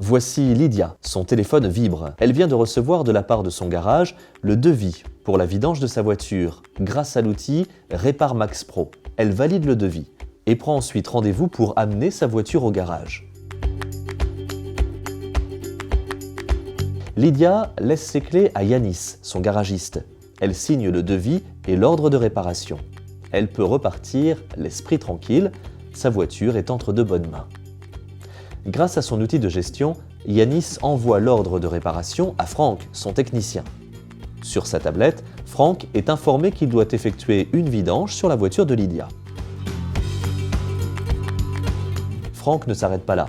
Voici Lydia, son téléphone vibre. Elle vient de recevoir de la part de son garage le devis pour la vidange de sa voiture grâce à l'outil Répar Max Pro. Elle valide le devis et prend ensuite rendez-vous pour amener sa voiture au garage. Lydia laisse ses clés à Yanis, son garagiste. Elle signe le devis et l'ordre de réparation. Elle peut repartir l'esprit tranquille, sa voiture est entre de bonnes mains. Grâce à son outil de gestion, Yanis envoie l'ordre de réparation à Franck, son technicien. Sur sa tablette, Franck est informé qu'il doit effectuer une vidange sur la voiture de Lydia. Franck ne s'arrête pas là.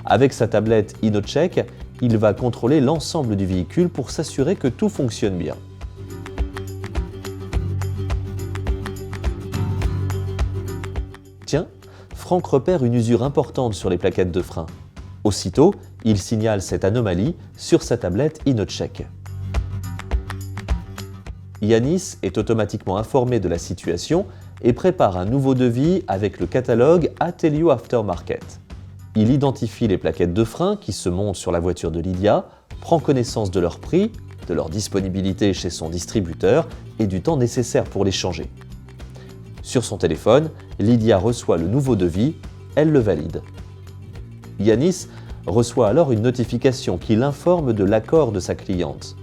Avec sa tablette InnoCheck, il va contrôler l'ensemble du véhicule pour s'assurer que tout fonctionne bien. Tiens, Franck repère une usure importante sur les plaquettes de frein. Aussitôt, il signale cette anomalie sur sa tablette InnoCheck. Yanis est automatiquement informé de la situation et prépare un nouveau devis avec le catalogue Atelio Aftermarket. Il identifie les plaquettes de frein qui se montent sur la voiture de Lydia, prend connaissance de leur prix, de leur disponibilité chez son distributeur et du temps nécessaire pour les changer. Sur son téléphone, Lydia reçoit le nouveau devis, elle le valide. Yanis reçoit alors une notification qui l'informe de l'accord de sa cliente.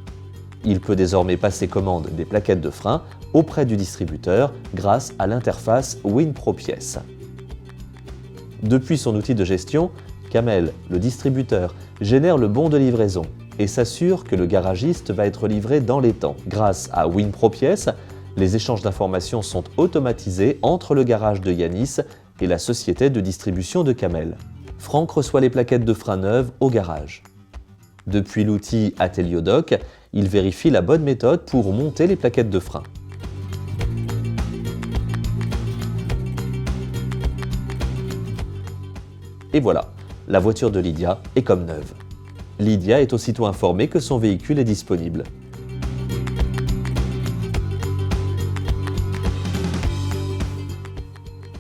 Il peut désormais passer commande des plaquettes de frein auprès du distributeur grâce à l'interface WinProPièces. Depuis son outil de gestion, Kamel, le distributeur, génère le bon de livraison et s'assure que le garagiste va être livré dans les temps. Grâce à WinProPièces, les échanges d'informations sont automatisés entre le garage de Yanis et la société de distribution de Kamel. Franck reçoit les plaquettes de frein neuves au garage. Depuis l'outil Ateliodoc, il vérifie la bonne méthode pour monter les plaquettes de frein. Et voilà, la voiture de Lydia est comme neuve. Lydia est aussitôt informée que son véhicule est disponible.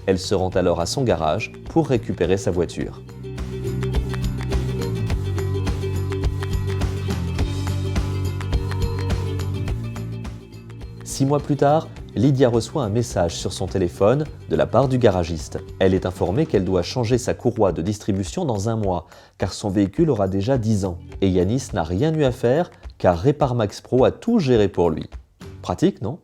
Elle se rend alors à son garage pour récupérer sa voiture. Six mois plus tard, Lydia reçoit un message sur son téléphone de la part du garagiste. Elle est informée qu'elle doit changer sa courroie de distribution dans un mois, car son véhicule aura déjà 10 ans. Et Yanis n'a rien eu à faire, car Répar Max Pro a tout géré pour lui. Pratique, non ?